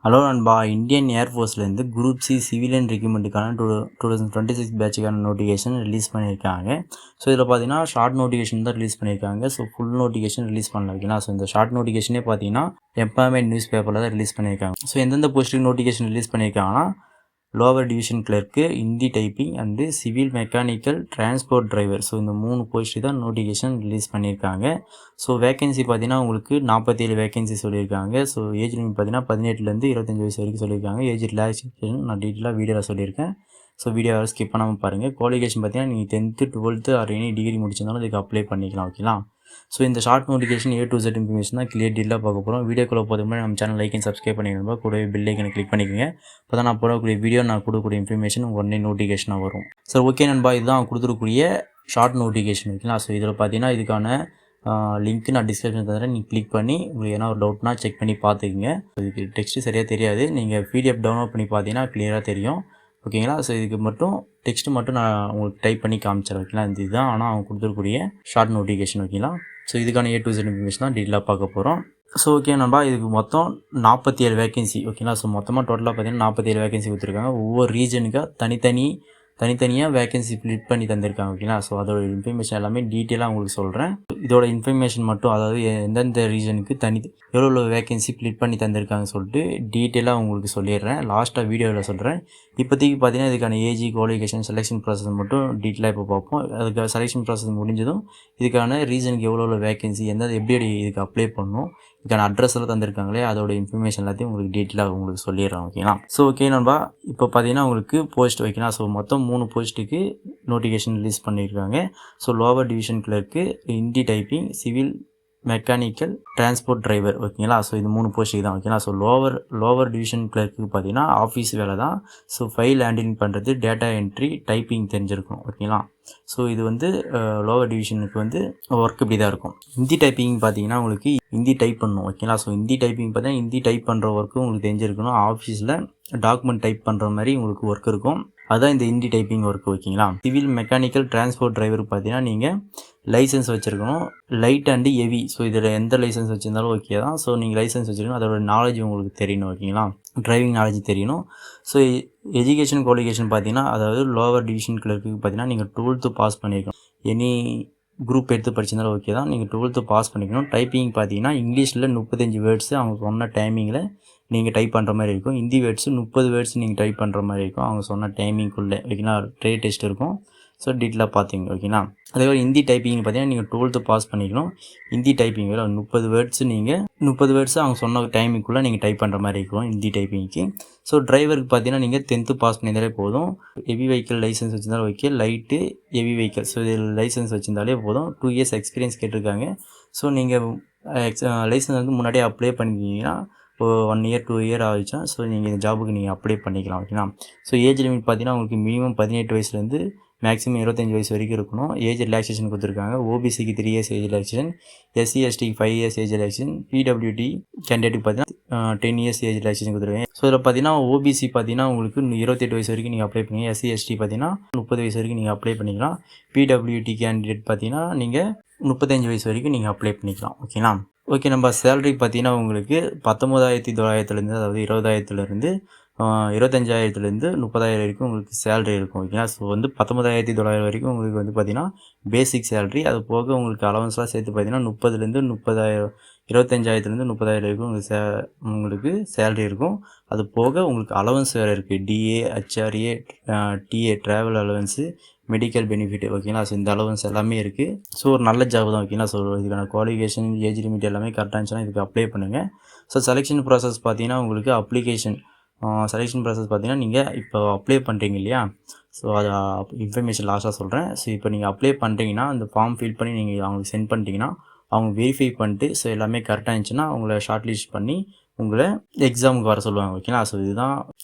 Hello நண்பா, Indian ஏர்ஃபோர்ஸ்லேருந்து group C civilian ரெக்ரூட்மெண்ட்டுக்கான 2026 பேட்சுக்கான நோட்டிஃபிகேஷன் ரிலீஸ் பண்ணியிருக்காங்க. ஸோ இதில் பார்த்தீங்கன்னா ஷார்ட் நோட்டிஃபிகேஷன் தான் ரிலீஸ் பண்ணியிருக்காங்க. ஸோ ஃபுல் நோட்டிஃபிகேஷன் ரிலீஸ் பண்ணல. ஓகேங்களா. ஸோ இந்த ஷார்ட் நோட்டிஃபிகேஷனே பார்த்தீங்கன்னா எம்ப்ளாய்மெண்ட் நியூஸ் பேப்பரில் தான் ரிலீஸ் பண்ணியிருக்காங்க. ஸோ எந்தெந்த போஸ்ட்டுக்கு நோட்டிஃபிகேஷன் ரிலீஸ் பண்ணியிருக்காங்கன்னா lower division clerk, Hindi typing and civil mechanical transport driver. So இந்த 3 போஸ்ட்டு தான் நோட்டிஃபிகேஷன் ரிலீஸ் பண்ணியிருக்காங்க. ஸோ வேகன்சி பார்த்தீங்கன்னா உங்களுக்கு 47 வேகன்சி சொல்லியிருக்காங்க. ஸோ ஏஜ் லிமிட் பார்த்தீங்கன்னா 18லேருந்து 25 வயசு வரைக்கும் சொல்லியிருக்காங்க. ஏஜ் ரிலாக்ஸேஷன் நான் டீட்டெயிலாக வீடியோவில் சொல்லியிருக்கேன். ஸோ வீடியோவை ஸ்கிப் பண்ணாமல் பாருங்கள். குவாலிஃபிகேஷன் பார்த்தீங்கன்னா நீங்கள் 10th 12th or any degree முடிச்சிருந்தாலும் இதுக்கு அப்ளை பண்ணிக்கலாம். ஓகேங்களா. ஸோ இந்த short notification A to Z information தான் கிளியர் டீலாக பார்க்க போகிறோம். வீடியோக்குள்ளே போகிறதுக்கு முன்னாடி நம்ம சேனல் லைக் அண்ட் சப்ஸ்கிரைப் பண்ணிக்கணும். கூடவே பெல் ஐக்கனை கிளிக் பண்ணிக்கோங்க. அப்போ தான் நான் போடக்கூடிய வீடியோ நான் கொடுக்கக்கூடிய இன்ஃபர்மேஷன் உடனே நோட்டிஃபிகேஷனாக வரும். சார் ஓகே நண்பா, இதுதான் கொடுத்துருக்கூடிய ஷார்ட் நோட்டிஃபிகேஷன். ஓகேங்களா. ஸோ இதில் பார்த்தீங்கன்னா இதுக்கான லிங்க் நான் டிஸ்கிரிப்ஷன் தரேன். நீங்கள் கிளிக் பண்ணி உங்களுக்கு என்ன ஒரு டவுட்னா செக் பண்ணி பார்த்துக்குங்க. இதுக்கு டெக்ஸ்ட்டு சரியாக தெரியாது. நீங்கள் PDF டவுன்லோட் பண்ணி பார்த்தீங்கன்னா கிளியராக தெரியும். ஓகேங்களா. ஸோ இதுக்கு மட்டும் டெக்ஸ்ட்டு மட்டும் நான் உங்களுக்கு டைப் பண்ணி காமிச்சிடறேன். ஓகேங்களா. இதுதான் ஆனால் அவங்க கொடுத்துருக்கூடிய ஷார்ட் நோட்டிஃபிகேஷன். ஓகேங்களா. ஸோ இதுக்கான A to Z இன்ஃபர்மேஷன் தான் டீட்டெயிலாக பார்க்க போகிறோம். ஸோ ஓகே நண்பா, இதுக்கு மொத்தம் 47 வேகன்சி. ஓகேங்களா. ஸோ மொத்தமாக டோட்டலாக பார்த்தீங்கன்னா 47 வேகன்சி கொடுத்துருக்காங்க. ஒவ்வொரு ரீஜனுக்காக தனித்தனியாக வேகன்சி ஃபில் பண்ணி தந்திருக்காங்க. ஓகேங்களா. ஸோ அதோட இன்ஃபர்மேஷன் எல்லாமே டீட்டெயிலாக உங்களுக்கு சொல்கிறேன். இதோட இன்ஃபர்மேஷன் மட்டும், அதாவது எந்தெந்த ரீஜனுக்கு எவ்வளோ வேகன்சி ஃபில் பண்ணி தந்திருக்காங்கன்னு சொல்லிட்டு டீட்டெயிலாக உங்களுக்கு சொல்லிடுறேன். லாஸ்ட்டாக வீடியோவில் சொல்கிறேன். இப்போதைக்கு பார்த்தீங்கன்னா இதுக்கான ஏஜ், குவாலிஃபிகேஷன், செலெக்ஷன் ப்ராசஸ் மட்டும் டீட்டெயிலாக இப்போ பார்ப்போம். அதுக்கு செலெக்ஷன் ப்ராசஸ் முடிஞ்சதும் இதுக்கான ரீசனுக்கு எவ்வளோ வேகன்சி, எப்படி இதுக்கு அப்ளை பண்ணணும், இதுக்கான அட்ரஸ் எல்லாம் தந்திருக்காங்களே அதோட இன்ஃபர்மேஷன் எல்லாத்தையும் உங்களுக்கு டீட்டெயிலாக உங்களுக்கு சொல்லிடுறேன். ஓகேங்களா. ஸோ ஓகே நண்பா, இப்போ பார்த்தீங்கன்னா உங்களுக்கு போஸ்ட் வைக்கலாம். ஸோ மொத்தம் 3 போஸ்ட்டுக்கு நோட்டிஃபிகேஷன் ரிலீஸ் பண்ணியிருக்காங்க. So lower division clerk, Hindi typing, civil mechanical transport driver. ஓகேங்களா. ஸோ இது 3 போஸ்ட்டுக்கு தான். ஓகேங்களா. ஸோ லோவர் டிவிஷன் கிளர்க்கு பார்த்தீங்கன்னா ஆஃபீஸ் வேலை தான். ஸோ ஃபைல் ஹேண்டிலிங் பண்ணுறது, டேட்டா என்ட்ரி, டைப்பிங் தெரிஞ்சிருக்கும். ஓகேங்களா. ஸோ இது லோவர் டிவிஷனுக்கு ஒர்க் இப்படி தான் இருக்கும். ஹிந்தி டைப்பிங் பார்த்தீங்கன்னா உங்களுக்கு ஹிந்தி டைப் பண்ணணும். ஓகேங்களா. ஸோ ஹிந்தி டைப்பிங் பார்த்தீங்கன்னா ஹிந்தி டைப் பண்ணுற ஒர்க்கு உங்களுக்கு தெரிஞ்சிருக்கணும். ஆஃபீஸில் டாக்குமெண்ட் டைப் பண்ணுற மாதிரி உங்களுக்கு ஒர்க் இருக்கும். அதுதான் இந்த ஹிந்தி டைப்பிங் ஒர்க். ஓகேங்களா. சிவில் மெக்கானிக்கல் டிரான்ஸ்போர்ட் டிரைவர் பார்த்தீங்கன்னா நீங்கள் லைசன்ஸ் வச்சுருக்கணும், லைட் அண்டு ஹெவி. ஸோ இதில் எந்த லைசன்ஸ் வச்சுருந்தாலும் ஓகே தான். ஸோ நீங்கள் லைசன்ஸ் வச்சுருக்கணும், அதோட நாலேஜ் உங்களுக்கு தெரியணும். ஓகேங்களா. டிரைவிங் நாலேஜ் தெரியணும். ஸோ எஜுகேஷன் குவாலிஃபிகேஷன் பார்த்தீங்கன்னா, அதாவது லோவர் டிவிஷன் கிளர்க்கு பார்த்தீங்கன்னா நீங்கள் 12th பாஸ் பண்ணியிருக்கணும். எனி குரூப் எடுத்து படிச்சிருந்தாலும் ஓகே தான். நீங்கள் 12th பாஸ் பண்ணிக்கணும். டைப்பிங் பார்த்தீங்கன்னா இங்கிலீஷில் 35 வேர்ட்ஸு அவங்க சொன்ன டைமிங்கில் நீங்கள் டைப் பண்ணுற மாதிரி இருக்கும். ஹிந்தி வேர்ட்ஸு 30 வேர்ட்ஸ் நீங்கள் டைப் பண்ணுற மாதிரி இருக்கும் அவங்க சொன்ன டைமிங்குள்ளே. ஓகேங்களா. ட்ரே டெஸ்ட் இருக்கும். ஸோ டீட்டெயிலாக பார்த்தீங்க. ஓகேங்களா. அதேபோல் ஹிந்தி டைப்பிங் பார்த்தீங்கன்னா நீங்கள் 12th பாஸ் பண்ணிக்கணும். ஹிந்தி டைப்பிங் 30 வேர்ட்ஸு அவங்க சொன்ன டைமிங்குள்ளே நீங்கள் டைப் பண்ணுற மாதிரி இருக்கும் ஹிந்தி டைப்பிங்க்கு. ஸோ டிரைவருக்கு பார்த்தீங்கன்னா நீங்கள் 10th பாஸ் பண்ணியிருந்தாலே போதும். ஹெவி வெஹிக்கிள் லைசன்ஸ் வச்சுருந்தாலும் okay, light heavy vehicle. So இதில் லைசன்ஸ் வச்சுருந்தாலே போதும். 2 years எக்ஸ்பீரியன்ஸ் கேட்டிருக்காங்க. ஸோ நீங்கள் லைசன்ஸ் முன்னாடியே அப்ளை பண்ணிக்கிங்கன்னா 1 year 2 year ஆகிடுச்சா ஸோ நீங்கள் இந்த ஜாபுக்கு நீங்கள் அப்ளை பண்ணிக்கலாம். ஓகேங்களா. ஸோ ஏஜ் லிமிட் பார்த்தீங்கன்னா உங்களுக்கு மினிமம் 18 வயசுலேருந்து மேக்ஸிமம் 25 வயசு வரைக்கும் இருக்கணும். ஏஜ் ரிலாக்ஸேஷன் கொடுத்துருக்காங்க. ஓபிசிக்கு 3 years age relaxation, SC STக்கு 5 years age relaxation, PWD கேண்டிடேட்டுக்கு பார்த்தீங்கன்னா 10 years ஏஜ் ரிலாக்ஸேஷன் கொடுத்துருக்காங்க. ஸோ இதில் பார்த்தீங்கன்னா ஓபிசி பார்த்தீங்கன்னா உங்களுக்கு 28 வயசு வரைக்கும் நீங்கள் அப்ளை பண்ணிங்க. SC ST பார்த்தீங்கன்னா 30 வயசு வரைக்கும் நீங்கள் அப்ளை பண்ணிக்கலாம். PWD கேண்டிடேட் பார்த்தீங்கன்னா நீங்கள் 35 வயசு வரைக்கும் நீங்கள் அப்ளை பண்ணிக்கலாம். ஓகேங்களா. ஓகே, நம்ம சேலரி பார்த்தீங்கன்னா உங்களுக்கு 19,900 அதாவது 20,000 25,000 30,000 வரைக்கும் உங்களுக்கு சேலரி இருக்கும். ஓகேங்களா. ஸோ 19,900 வரைக்கும் உங்களுக்கு பார்த்தீங்கன்னா பேசிக் சேலரி. அது போக உங்களுக்கு அலவன்ஸ்லாம் சேர்த்து பார்த்தீங்கன்னா 30,000 25,000 30,000 வரைக்கும் உங்களுக்கு சேலரி இருக்கும். அது போக உங்களுக்கு அலவன்ஸ் வேறு இருக்குது. DA, HRA, TA travel allowance, medical benefit. ஓகேங்களா. ஸோ இந்த அலவன்ஸ் எல்லாமே இருக்குது. ஸோ ஒரு நல்ல ஜாப் தான். ஓகேங்களா. ஸோ இதுக்கான குவாலிஃபிகேஷன், ஏஜ் லிமிட் எல்லாமே கரெக்டாக இருந்துச்சுன்னா இதுக்கு அப்ளை பண்ணுங்கள். ஸோ செலெக்ஷன் ப்ராசஸ் பார்த்தீங்கன்னா உங்களுக்கு செலெக்ஷன் ப்ராசஸ் பார்த்தீங்கன்னா நீங்கள் இப்போ அப்ளை பண்ணுறீங்க இல்லையா. ஸோ அது இன்ஃபர்மேஷன் லாஸ்ட்டாக சொல்கிறேன். ஸோ இப்போ நீங்கள் அப்ளை பண்ணுறீங்கன்னா அந்த ஃபார்ம் ஃபில் பண்ணி நீங்கள் அவங்களுக்கு சென்ட் பண்ணிட்டீங்கன்னா அவங்க வெரிஃபை பண்ணிட்டு ஸோ எல்லாமே கரெக்டாக இருந்துச்சுன்னா அவங்கள ஷார்ட் லிஸ்ட் பண்ணி உங்களை எக்ஸாமுக்கு வர சொல்லுவாங்க. ஓகேங்களா. ஸோ இதுதான்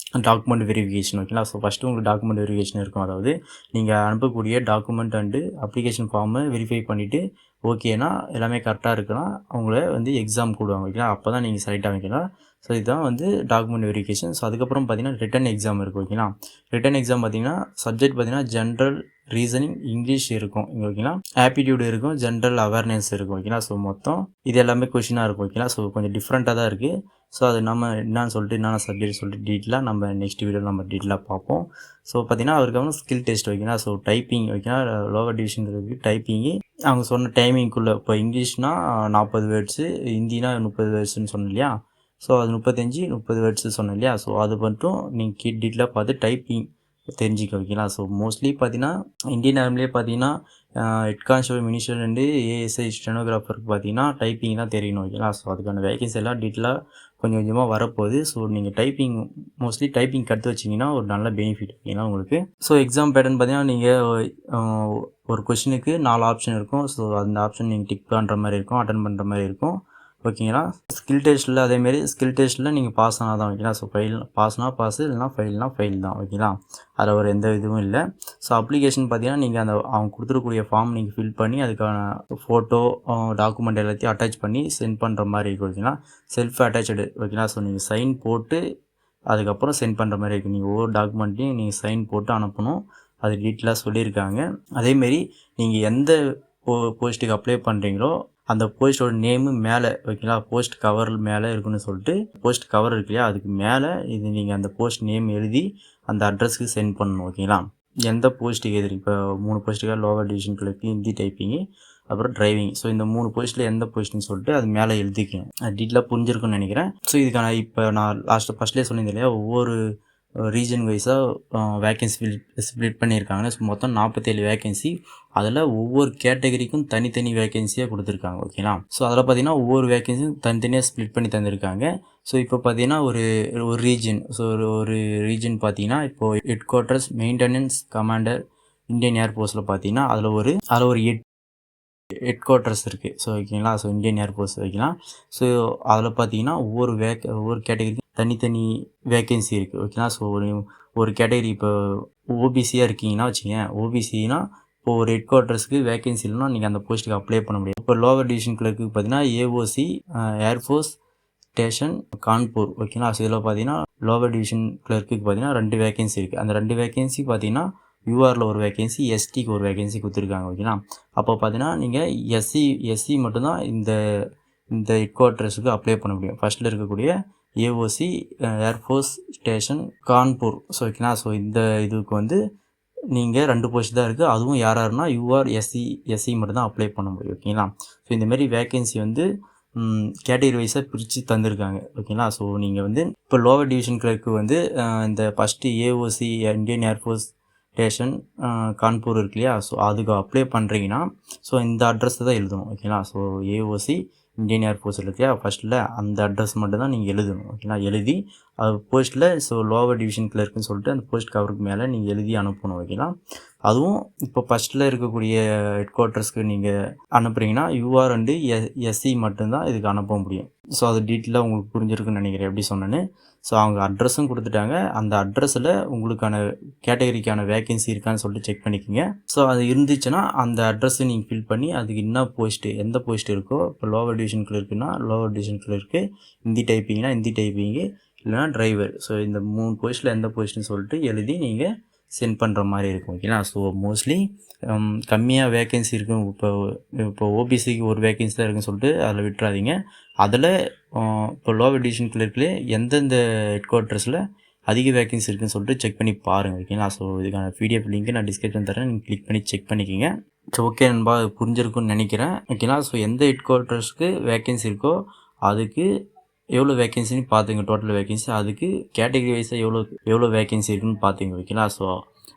டாக்குமெண்ட் வெரிஃபிகேஷன். ஓகேங்களா. ஸோ ஃபஸ்ட்டு உங்களுக்கு டாக்குமெண்ட் வெரிஃபிகேஷன் இருக்கும். அதாவது நீங்கள் அனுப்பக்கூடிய டாக்குமெண்ட் அண்டு அப்ளிகேஷன் ஃபார்மை வெரிஃபை பண்ணிவிட்டு ஓகேனா எல்லாமே கரெக்டாக இருக்குன்னா அவங்கள எக்ஸாம் கூடுவாங்க. ஓகேங்களா. அப்போ தான் நீங்கள் செலக்ட் ஆகிக்கலாம். ஸோ இதுதான் வந்து டாக்குமெண்ட் வெரிஃபிகேஷன். ஸோ அதுக்கப்புறம் பார்த்தீங்கன்னா ரிட்டன் எக்ஸாம் இருக்குது ஓகேங்களா. ரிட்டன் எக்ஸாம் பார்த்தீங்கன்னா சப்ஜெக்ட் பார்த்தீங்கன்னா ஜென்ரல் ரீசனிங் இங்கிலீஷ் இருக்கும் இங்கே ஓகேங்களா. ஆப்டிடியூட் இருக்கும், ஜென்ரல் அவேர்னஸ் இருக்கும் ஓகேங்களா. ஸோ மொத்தம் இது எல்லாமே கொஷினாக இருக்கும் ஓகேங்களா. ஸோ கொஞ்சம் டிஃப்ரெண்ட்டாக தான் இருக்குது. ஸோ அது நம்ம என்னன்னு சொல்லிட்டு என்னென்ன சப்ஜெக்ட் சொல்லிட்டு டீட்டெயிலாக நம்ம நெக்ஸ்ட் வீடியோவில் நம்ம டீட்டெயிலாக பார்ப்போம். ஸோ பார்த்தீங்கன்னா அவருக்கு ஸ்கில் டெஸ்ட் ஓகேங்களா. ஸோ டைப்பிங் ஓகேங்களா, லோவர் டிவிஷன் இருக்குது டைப்பிங்கு. அவங்க சொன்ன டைமிங்குள்ளே இப்போ இங்கிலீஷ்னால் 40 வேர்ட்ஸு, ஹிந்தினா 30 வேர்ட்ஸுன்னு சொன்னேன் இல்லையா. ஸோ அது 30 வேர்ட்ஸு சொன்னேன் இல்லையா. ஸோ அது மட்டும் நீங்கள் டீட்டெயிலாக பார்த்து டைப்பிங் தெரிஞ்சிக்க ஓகேங்களா. ஸோ மோஸ்ட்லி பார்த்தீங்கன்னா இந்தியன் ஆர்மிலே பார்த்தீங்கன்னா head constable, minister and ASI ஸ்டெனோகிராஃபருக்கு பார்த்தீங்கன்னா டைப்பிங் தான் தெரியணும் ஓகேங்களா. ஸோ அதுக்கான வேகன்சி எல்லாம் டீட்டெயிலாக கொஞ்சம் கொஞ்சமாக வரப்போகுது. ஸோ நீங்கள் டைப்பிங் மோஸ்ட்லி டைப்பிங் கற்று வச்சிங்கன்னா ஒரு நல்ல பெனிஃபிட் ஓகேங்களா உங்களுக்கு. ஸோ எக்ஸாம் பேட்டர்ன் பார்த்தீங்கன்னா நீங்கள் ஒரு கொஷினுக்கு 4 ஆப்ஷன் இருக்கும். ஸோ அந்த ஆப்ஷன் நீங்கள் டிக் பண்ணுற மாதிரி இருக்கும், அட்டன் பண்ணுற மாதிரி இருக்கும் ஓகேங்களா. ஸ்கில் டெஸ்ட்டில் அதேமாரி ஸ்கில் டெஸ்ட்டில் நீங்கள் பாஸ் ஆனால் தான் ஓகேங்களா. ஸோ பாஸ்னால் பாஸ், இல்லைனா ஃபெயில் தான் ஓகேங்களா. அதில் ஒரு எந்த இதுவும் இல்லை. ஸோ அப்ளிகேஷன் பார்த்தீங்கன்னா நீங்கள் அவங்க கொடுத்துருக்கூடிய ஃபார்ம் நீங்கள் ஃபில் பண்ணி அதுக்கான ஃபோட்டோ டாக்குமெண்ட் எல்லாத்தையும் அட்டாச் பண்ணி சென்ட் பண்ணுற மாதிரி இருக்கும் ஓகேங்களா. செல்ஃப் அட்டாச்சு ஓகேங்களா. ஸோ நீங்கள் சைன் போட்டு அதுக்கப்புறம் சென்ட் பண்ணுற மாதிரி இருக்குது. நீங்கள் ஒவ்வொரு டாக்குமெண்ட்டையும் நீங்கள் சைன் போட்டு அனுப்பணும். அது டீட்டெயிலாக சொல்லியிருக்காங்க. அதேமாரி நீங்கள் எந்த போஸ்ட்டுக்கு அப்ளை பண்ணுறீங்களோ அந்த போஸ்ட்டோட நேமு மேலே ஓகேங்களா, போஸ்ட் கவர் மேலே இருக்குன்னு சொல்லிட்டு போஸ்ட் கவர் இருக்கு இல்லையா, அதுக்கு மேலே இது நீங்கள் அந்த போஸ்ட் நேம் எழுதி அந்த அட்ரஸ்க்கு சென்ட் பண்ணணும் ஓகேங்களா. எந்த போஸ்ட்டுக்கு எதிரி இப்போ 3 போஸ்ட்டுக்காக lower division clerk, Hindi typing, அப்புறம் டிரைவிங். ஸோ இந்த 3 போஸ்ட்டில் எந்த போஸ்ட்னு சொல்லிட்டு அது மேலே எழுதிக்கணும். அது டீட்டெயிலாக புரிஞ்சிருக்குன்னு நினைக்கிறேன். ஸோ இதுக்கான இப்போ நான் ஃபஸ்ட்லேயே சொன்னேன் இல்லையா, ஒவ்வொரு ரீஜன் வைஸாக வேக்கன்சி ஸ்ப்ளிட் பண்ணியிருக்காங்க. ஸோ மொத்தம் 47 வேக்கன்சி. அதில் ஒவ்வொரு கேட்டகரிக்கும் தனித்தனி வேக்கன்சியாக கொடுத்துருக்காங்க ஓகேங்களா. ஸோ அதில் பார்த்தீங்கன்னா ஒவ்வொரு வேக்கன்சியும் தனித்தனியாக ஸ்ப்ளிட் பண்ணி தந்திருக்காங்க. ஸோ இப்போ பார்த்தீங்கன்னா ஒரு ரீஜன், ஸோ ஒரு ரீஜன் பார்த்தீங்கன்னா இப்போது headquarters maintenance commander Indian ஏர்ஃபோர்ஸில் பார்த்தீங்கன்னா அதில் ஒரு 8 ஹெட் குவார்ட்டர்ஸ் இருக்குது. ஸோ ஓகேங்களா. ஸோ இந்தியன் ஏர்ஃபோர்ஸ் வைக்கலாம். ஸோ அதில் பார்த்தீங்கன்னா ஒவ்வொரு கேட்டகரிக்கும் தனித்தனி வேக்கன்சி இருக்குது ஓகேங்களா. ஸோ ஒரு கேட்டகரி இப்போ ஓபிசியாக இருக்கீங்கன்னா வச்சுக்கேன், ஓபிசினா இப்போ ஒரு ஹெட் குவார்ட்டர்ஸ்க்கு வேக்கன்சி இல்லைனா நீங்கள் அந்த போஸ்ட்டுக்கு அப்ளை பண்ண முடியும். இப்போ லோவர் டிவிஷன் கிளர்க்கு பார்த்தீங்கன்னா ஏஓசி ஏர்ஃபோர்ஸ் ஸ்டேஷன் கான்பூர் ஓகேங்களா. ஸோ இதில் பார்த்தீங்கன்னா லோவர் டிவிஷன் கிளர்க்குக்கு பார்த்தீங்கன்னா 2 வேக்கன்சி இருக்குது. அந்த 2 வேக்கன்சி பார்த்தீங்கன்னா யூஆரில் ஒரு வேக்கன்சி, எஸ்டிக்கு ஒரு வேக்கன்சி கொடுத்துருக்காங்க ஓகேங்களா. அப்போ பார்த்தீங்கன்னா நீங்கள் எஸ்சி மட்டும்தான் இந்த ஹெட் குவார்ட்டர்ஸுக்கு அப்ளை பண்ண முடியும். ஃபஸ்ட்டில் இருக்கக்கூடிய AOC air force station Kanpur. So ஓகேங்களா. ஸோ இந்த இதுக்கு வந்து நீங்கள் 2 போஸ்ட் தான் இருக்குது. அதுவும் யாருன்னா யூஆர் எஸ்சி மட்டும் தான் அப்ளை பண்ண முடியும் ஓகேங்களா. ஸோ இந்தமாரி வேக்கன்சி வந்து கேட்டகரி வைஸாக பிரித்து தந்திருக்காங்க ஓகேங்களா. ஸோ நீங்கள் வந்து இப்போ லோவர் டிவிஷன் கிளர்க்கு வந்து இந்த first AOC Indian air force station Kanpur இருக்கு இல்லையா. ஸோ அதுக்கு அப்ளை பண்ணுறீங்கன்னா ஸோ இந்த அட்ரஸ் தான் எழுதணும் ஓகேங்களா. ஸோ ஏஓசி இந்தியன் ஏர்ஃபோர்ஸ் இல்லையா ஃபஸ்ட்டில் அந்த அட்ரஸ் மட்டும் தான் நீங்கள் எழுதணும் ஓகேங்களா. எழுதி அது போஸ்ட்டில் ஸோ லோவர் டிவிஷன் கிளர்க்குன்னு சொல்லிட்டு அந்த போஸ்ட் கவருக்கு மேலே நீங்கள் எழுதி அனுப்பணும் ஓகேங்களா. அதுவும் இப்போ ஃபஸ்ட்டில் இருக்கக்கூடிய ஹெட் குவார்ட்டர்ஸ்க்கு நீங்கள் அனுப்புகிறீங்கன்னா யூஆர் அண்டு எஸ்சி மட்டும்தான் இதுக்கு அனுப்ப முடியும். ஸோ அது டீட்டெயிலாக உங்களுக்கு புரிஞ்சிருக்குன்னு நினைக்கிறேன் எப்படி சொன்னேன்னு. ஸோ அவங்க அட்ரஸும் கொடுத்துட்டாங்க. அந்த அட்ரஸில் உங்களுக்கான கேட்டகரிக்கான வேக்கன்சி இருக்கான்னு சொல்லிட்டு செக் பண்ணிக்கோங்க. ஸோ அது இருந்துச்சுன்னா அந்த அட்ரஸை நீங்கள் ஃபில் பண்ணி அதுக்கு என்ன போஸ்ட்டு எந்த போஸ்ட் இருக்கோ, இப்போ லோவர் டிவிஷன் கிளர்க்குன்னா லோவர் டிவிஷன் கிளர்க்கு, ஹிந்தி டைப்பிங்னா ஹிந்தி டைப்பிங்கு, இல்லைனா டிரைவர். ஸோ இந்த 3 போஸ்ட்டில் எந்த போஸ்ட்டுன்னு சொல்லிட்டு எழுதி நீங்கள் சென்ட் பண்ணுற மாதிரி இருக்கும் ஓகேங்களா. ஸோ மோஸ்ட்லி கம்மியாக வேக்கன்சி இருக்கும். இப்போ ஓபிசிக்கு ஒரு வேக்கன்சி தான் இருக்குன்னு சொல்லிட்டு அதில் விட்டுறாதீங்க. அதில் இப்போ லோவர் டிவிஷன் கிளர்க்கில் எந்தெந்த ஹெட் குவார்ட்டர்ஸில் அதிக வேக்கன்சி இருக்குன்னு சொல்லிட்டு செக் பண்ணி பாருங்கள் ஓகேங்களா. ஸோ இதுக்கான பிடிஎஃப் லிங்க்கு நான் டிஸ்கிரிப்ஷன் தரேன், நீங்கள் கிளிக் பண்ணி செக் பண்ணிக்கோங்க. ஸோ ஓகே நண்பா, புரிஞ்சிருக்குன்னு நினைக்கிறேன் ஓகேங்களா. ஸோ எந்த ஹெட் குவார்ட்டர்ஸ்க்கு வேக்கன்சி இருக்கோ அதுக்கு எவ்வளோ வேக்கன்சின்னு பார்த்துங்க, டோட்டல் வேக்கன்சி. அதுக்கு கேட்டகரி வைஸாக எவ்வளோ வேக்கன்சி இருக்குன்னு பார்த்துங்க ஓகேங்களா. ஸோ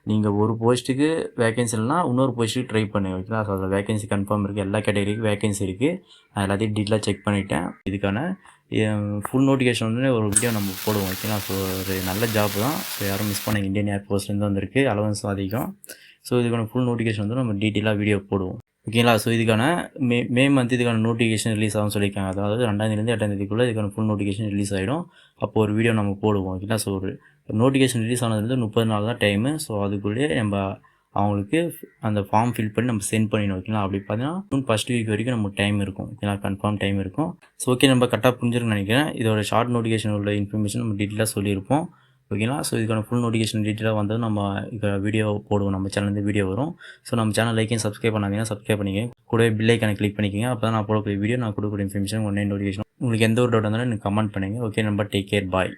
நீங்கள் ஒரு போஸ்ட்டுக்கு வேக்கன்சி இல்லைனா இன்னொரு போஸ்ட்டுக்கு ட்ரை பண்ணுங்க ஓகேங்களா. ஸோ அதில் வேக்கன்சி கன்ஃபார்ம் இருக்குது, எல்லா கேட்டகரிக்கும் வேக்கன்சி இருக்குது. நான் எல்லாத்தையும் டீட்டெயிலாக செக் பண்ணிவிட்டேன். இதுக்கான ஃபுல் நோட்டிஃபிகேஷன் வந்து ஒரு வீடியோ நம்ம போடுவோம் ஓகேங்களா. ஸோ ஒரு நல்ல ஜாப் தான். ஸோ யாரும் மிஸ் பண்ண, இந்தியன் ஏர்ஃபோர்ஸ்லேருந்து வந்திருக்கு, அலவன்ஸும் அதிகம். ஸோ இதுக்கான ஃபுல் நோட்டிஃபிகேஷன் வந்து நம்ம டீட்டெயிலாக வீடியோ போடுவோம் ஓகேங்களா. ஸோ இதுக்கான மே மந்த் இதுக்கான நோட்டிஃபிகேஷன் ரிலீஸ் ஆகும் சொல்லியிருக்காங்க. அதாவது 2ஆந்தேதிலேருந்து 8ஆந்தேதிக்குள்ளே இதுக்கான ஃபுல் நோட்டிஃபிகேஷன் ரிலீஸ் ஆகிடும். அப்போ ஒரு வீடியோ நம்ம போடுவோம் ஓகேங்களா. ஸோ ஒரு நோட்டிஃபிகேஷன் ரிலீஸ் ஆனதுலேருந்து 30 நாள் தான் டைமு. ஸோ அதுக்குள்ளேயே நம்ம அவங்களுக்கு அந்த ஃபார்ம் ஃபில் பண்ணி நம்ம சென்ட் பண்ணிடணும். ஓகேங்களா? அப்படி பார்த்தீங்கன்னா ஜூன் ஃபர்ஸ்ட் வீக் வரைக்கும் நமக்கு டைம் இருக்கும். ஓகேங்களா? கன்ஃபார்ம் டைம் இருக்கும். ஸோ ஓகே, நம்ம கரெக்டாக புரிஞ்சிருக்குன்னு நினைக்கிறேன். இதோட ஷார்ட் நோட்டிஃபிகேஷன் உள்ள இன்ஃபர்மேஷன் நம்ம டீட்டெயிலாக சொல்லியிருப்போம். ஓகேங்களா? ஸோ இதுக்கான ஃபுல் நோட்டிஃபிகேஷன் டீட்டெயிலாக வந்தது நம்ம வீடியோ போடுவோம். நம்ம சேனல்லேருந்து வீடியோ வரும். ஸோ நம்ம சேனல் லைக்கையும் சப்ஸ்கிரைப் பண்ணாதீங்கன்னா சப்ஸ்கிரைப் பண்ணிக்கங்க. கூடவே பெல் ஐக்கானை கிளிக் பண்ணிக்கங்க. அப்போ தான் நான் போடக்கூடிய வீடியோ, நான் கொடுக்கக்கூடிய இன்ஃபர்மேஷன் உடனே நோட்டிஃபிகேஷன். உங்களுக்கு எந்த ஒரு டவுட் இருந்தாலும் எனக்கு கமெண்ட் பண்ணுங்கள். ஓகே, நம்ம டேக் கேர், பாய்.